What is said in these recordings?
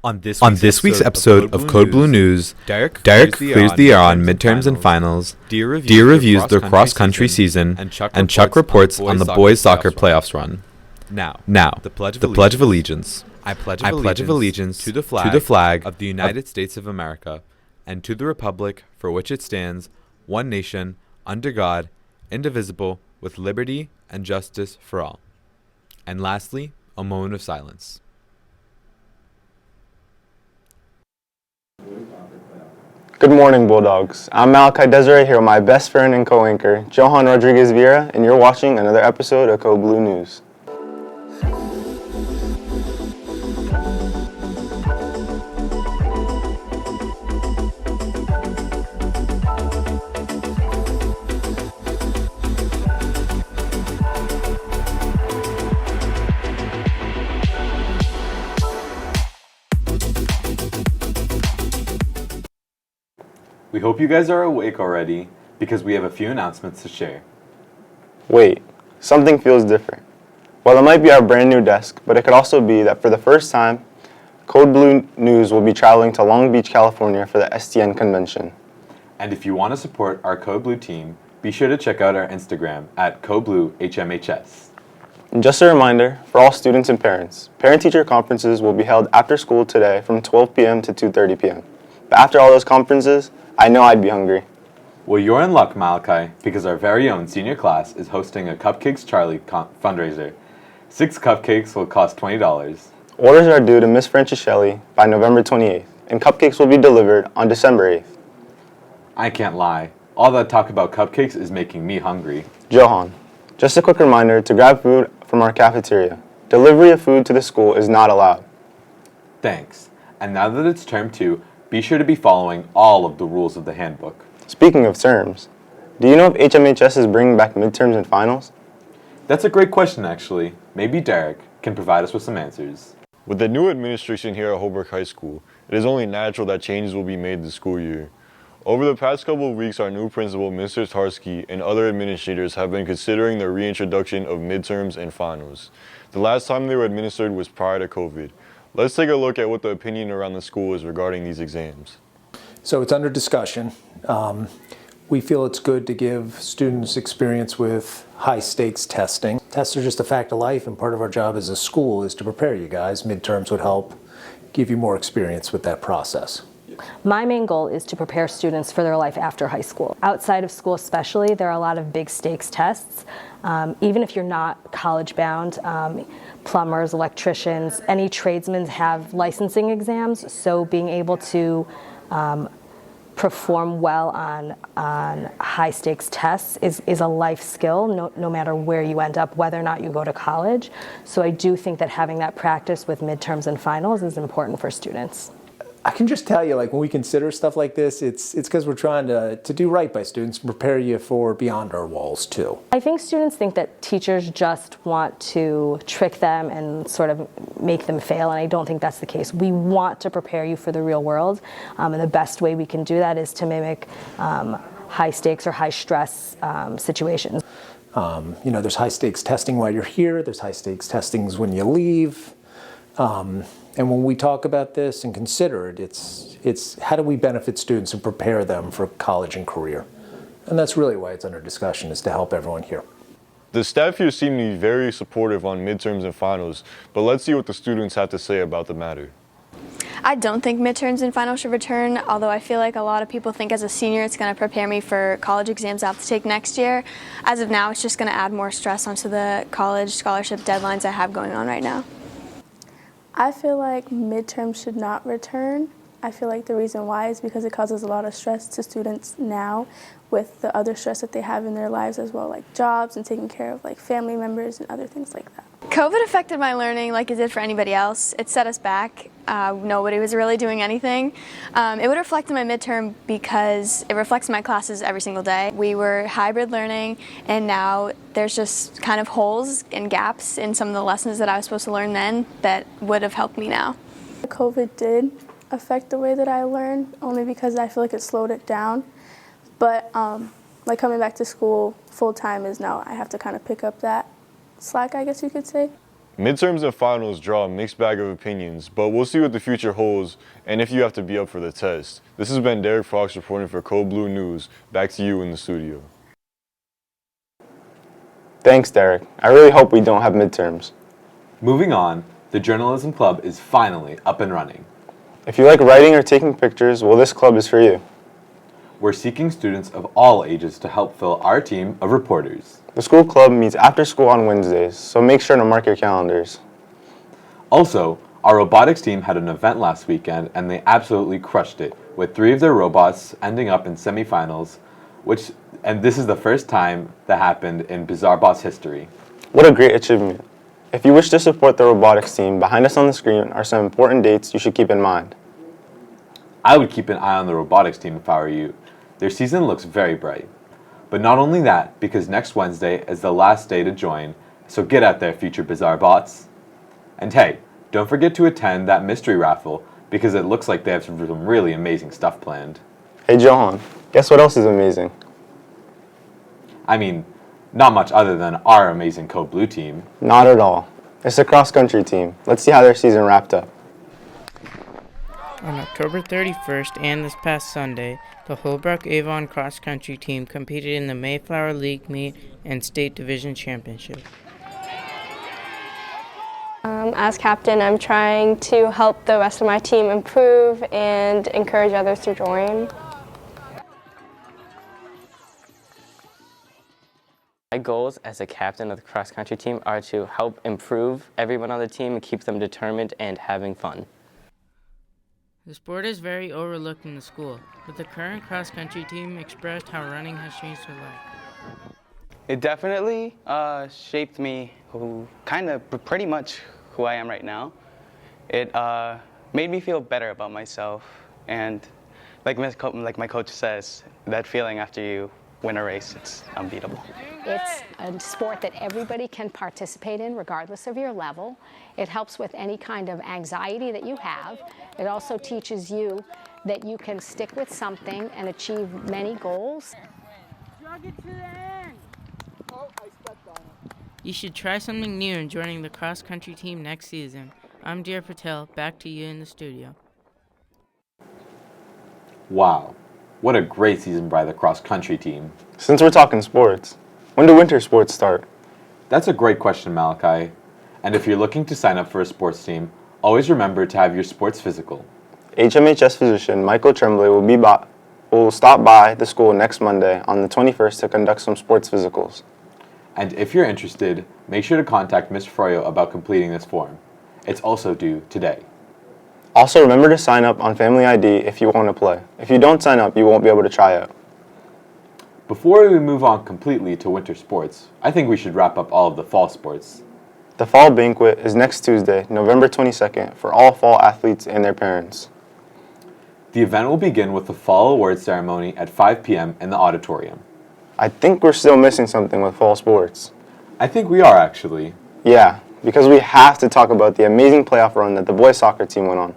On this week's episode of Code Blue News, Derek clears the air on midterms and finals, Deer reviews their cross-country season, and Chuck reports on the boys' soccer playoffs run. Now, the Pledge of Allegiance. I pledge allegiance to the flag of the United States of America, and to the republic for which it stands, one nation, under God, indivisible, with liberty and justice for all. And lastly, a moment of silence. Good morning, Bulldogs. I'm Malachi Desiree here with my best friend and co-anchor, Johan Rodriguez Vieira, and you're watching another episode of Code Blue News. We hope you guys are awake already, because we have a few announcements to share. Wait, something feels different. Well, it might be our brand new desk, but it could also be that for the first time, Code Blue News will be traveling to Long Beach, California for the STN convention. And if you want to support our Code Blue team, be sure to check out our Instagram at CodeBlueHMHS. And just a reminder, for all students and parents, parent-teacher conferences will be held after school today from 12 p.m. to 2:30 p.m. But after all those conferences, I know I'd be hungry. Well, you're in luck, Malachi, because our very own senior class is hosting a Cupcakes Charlie fundraiser. 6 cupcakes will cost $20. Orders are due to Miss Francischelli by November 28th, and cupcakes will be delivered on December 8th. I can't lie. All that talk about cupcakes is making me hungry. Johan, just a quick reminder to grab food from our cafeteria. Delivery of food to the school is not allowed. Thanks. And now that it's term 2, be sure to be following all of the rules of the handbook. Speaking of terms, do you know if HMHS is bringing back midterms and finals? That's a great question, actually. Maybe Derek can provide us with some answers. With the new administration here at Holbrook High School, it is only natural that changes will be made this school year. Over the past couple of weeks, our new principal, Mr. Tarsky, and other administrators have been considering the reintroduction of midterms and finals. The last time they were administered was prior to COVID. Let's take a look at what the opinion around the school is regarding these exams. So it's under discussion. We feel it's good to give students experience with high-stakes testing. Tests are just a fact of life, and part of our job as a school is to prepare you guys. Midterms would help give you more experience with that process. My main goal is to prepare students for their life after high school. Outside of school especially, there are a lot of big stakes tests. Even if you're not college bound, plumbers, electricians, any tradesmen have licensing exams, so being able to perform well on high stakes tests is a life skill, no matter where you end up, whether or not you go to college. So I do think that having that practice with midterms and finals is important for students. I can just tell you, like, when we consider stuff like this, it's because we're trying to do right by students and prepare you for beyond our walls, too. I think students think that teachers just want to trick them and sort of make them fail, and I don't think that's the case. We want to prepare you for the real world, and the best way we can do that is to mimic high stakes or high stress situations. There's high stakes testing while you're here, there's high stakes testings when you leave. And when we talk about this and consider it, it's how do we benefit students and prepare them for college and career? And that's really why it's under discussion, is to help everyone here. The staff here seem to be very supportive on midterms and finals, but let's see what the students have to say about the matter. I don't think midterms and finals should return, although I feel like a lot of people think as a senior it's going to prepare me for college exams I have to take next year. As of now, it's just going to add more stress onto the college scholarship deadlines I have going on right now. I feel like midterms should not return. I feel like the reason why is because it causes a lot of stress to students now with the other stress that they have in their lives as well, like jobs and taking care of like family members and other things like that. COVID affected my learning like it did for anybody else. It set us back. Nobody was really doing anything. It would reflect in my midterm because it reflects my classes every single day. We were hybrid learning, and now there's just kind of holes and gaps in some of the lessons that I was supposed to learn then that would have helped me now. COVID did affect the way that I learned, only because I feel like it slowed it down. But like coming back to school full time is now I have to kind of pick up that slack, I guess you could say. Midterms and finals draw a mixed bag of opinions, but we'll see what the future holds and if you have to be up for the test. This has been Derek Fox reporting for Code Blue News. Back to you in the studio. Thanks, Derek. I really hope we don't have midterms. Moving on, the Journalism Club is finally up and running. If you like writing or taking pictures, well, this club is for you. We're seeking students of all ages to help fill our team of reporters. The school club meets after school on Wednesdays, so make sure to mark your calendars. Also, our robotics team had an event last weekend and they absolutely crushed it, with 3 of their robots ending up in semifinals, and this is the first time that happened in BizarreBots history. What a great achievement. If you wish to support the robotics team, behind us on the screen are some important dates you should keep in mind. I would keep an eye on the robotics team if I were you. Their season looks very bright. But not only that, because next Wednesday is the last day to join, so get out there, future BizarreBots. And hey, don't forget to attend that mystery raffle, because it looks like they have some really amazing stuff planned. Hey Johan, guess what else is amazing? I mean, not much other than our amazing Code Blue team. Not at all. It's the cross-country team. Let's see how their season wrapped up. On October 31st and this past Sunday, the Holbrook-Avon cross-country team competed in the Mayflower League meet and State Division Championship. As captain, I'm trying to help the rest of my team improve and encourage others to join. My goals as a captain of the cross-country team are to help improve everyone on the team and keep them determined and having fun. The sport is very overlooked in the school, but the current cross-country team expressed how running has changed their life. It definitely shaped me, pretty much who I am right now. It made me feel better about myself, and like my coach says, that feeling after you win a race, it's unbeatable. It's a sport that everybody can participate in regardless of your level. It helps with any kind of anxiety that you have. It also teaches you that you can stick with something and achieve many goals. You should try something new in joining the cross-country team next season. I'm Dear Patel, back to you in the studio. Wow, what a great season by the cross-country team. Since we're talking sports, when do winter sports start? That's a great question, Malachi. And if you're looking to sign up for a sports team, always remember to have your sports physical. HMHS physician Michael Tremblay will stop by the school next Monday on the 21st to conduct some sports physicals. And if you're interested, make sure to contact Ms. Froyo about completing this form. It's also due today. Also, remember to sign up on Family ID if you want to play. If you don't sign up, you won't be able to try out. Before we move on completely to winter sports, I think we should wrap up all of the fall sports. The fall banquet is next Tuesday, November 22nd, for all fall athletes and their parents. The event will begin with the fall awards ceremony at 5 p.m. in the auditorium. I think we're still missing something with fall sports. I think we are, actually. Yeah, because we have to talk about the amazing playoff run that the boys soccer team went on.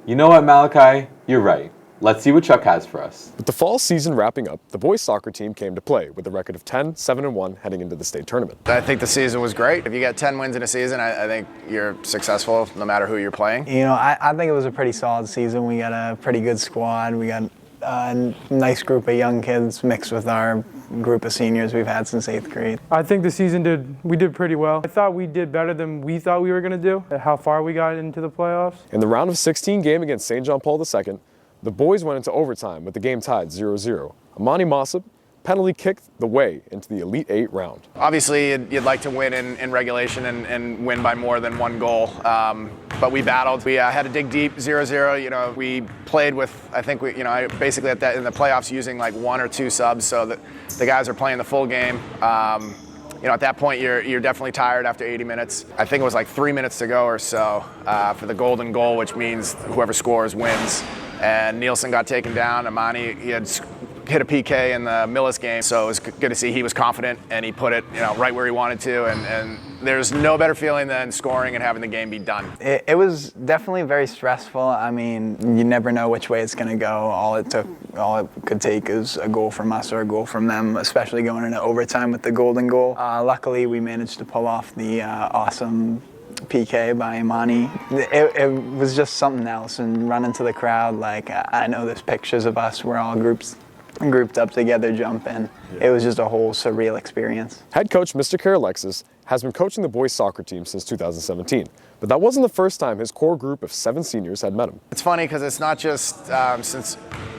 You know what, Malachi? You're right. Let's see what Chuck has for us. With the fall season wrapping up, the boys soccer team came to play with a record of 10, 7-1 heading into the state tournament. I think the season was great. If you get 10 wins in a season, I think you're successful no matter who you're playing. You know, I think it was a pretty solid season. We got a pretty good squad. We got a nice group of young kids mixed with our group of seniors we've had since 8th grade. I think the season we did pretty well. I thought we did better than we thought we were going to do, how far we got into the playoffs. In the round of 16 game against St. John Paul II, the boys went into overtime with the game tied 0-0. Amani Mossop penalty kicked the way into the Elite 8 round. Obviously, you'd like to win in regulation and win by more than one goal, but we battled. We had to dig deep, 0-0. You know, we played with, I think basically in the playoffs using like 1 or 2 subs, so that the guys are playing the full game. You know, at that point, you're definitely tired after 80 minutes. I think it was like 3 minutes to go or so for the golden goal, which means whoever scores wins. And Nielsen got taken down. Amani, he had hit a PK in the Millis game, so it was good to see he was confident and he put it, right where he wanted to. And there's no better feeling than scoring and having the game be done. It was definitely very stressful. I mean, you never know which way it's going to go. All it could take is a goal from us or a goal from them, especially going into overtime with the golden goal. Luckily, we managed to pull off the awesome PK by Imani. It was just something else, and running to the crowd, like I know there's pictures of us, we're all grouped up together jumping. It was just a whole surreal experience. Head coach Mr. Karalexis has been coaching the boys soccer team since 2017, but that wasn't the first time his core group of 7 seniors had met him. It's funny because it's not just since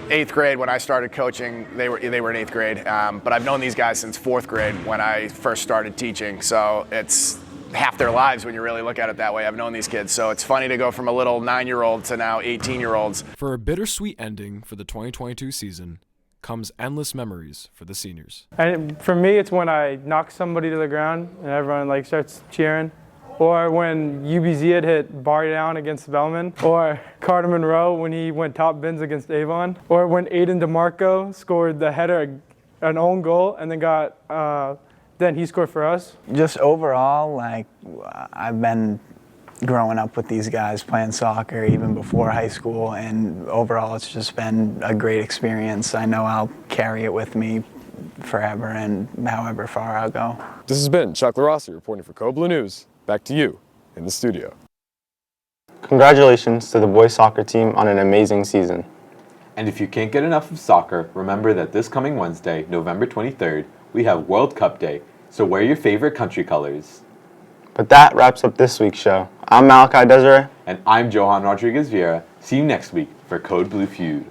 8th grade when I started coaching, they were in 8th grade, but I've known these guys since 4th grade when I first started teaching, so it's half their lives when you really look at it that way. I've known these kids, so it's funny to go from a little 9-year-old to now 18-year-olds. For a bittersweet ending for the 2022 season comes endless memories for the seniors. And for me, it's when I knock somebody to the ground and everyone starts cheering. Or when UBZ had hit Bar Down against Bellman. Or Carter Monroe when he went top bins against Avon. Or when Aiden DeMarco scored the header, an own goal, and then he scored for us. Just overall, I've been growing up with these guys playing soccer even before high school, and overall it's just been a great experience. I know I'll carry it with me forever and however far I'll go. This has been Chuck LaRossi reporting for Code Blue News. Back to you in the studio. Congratulations to the boys soccer team on an amazing season. And if you can't get enough of soccer, remember that this coming Wednesday, November 23rd, we have World Cup Day, so wear your favorite country colors. But that wraps up this week's show. I'm Malachi Desiree. And I'm Johan Rodriguez Vieira. See you next week for Code Blue Feud.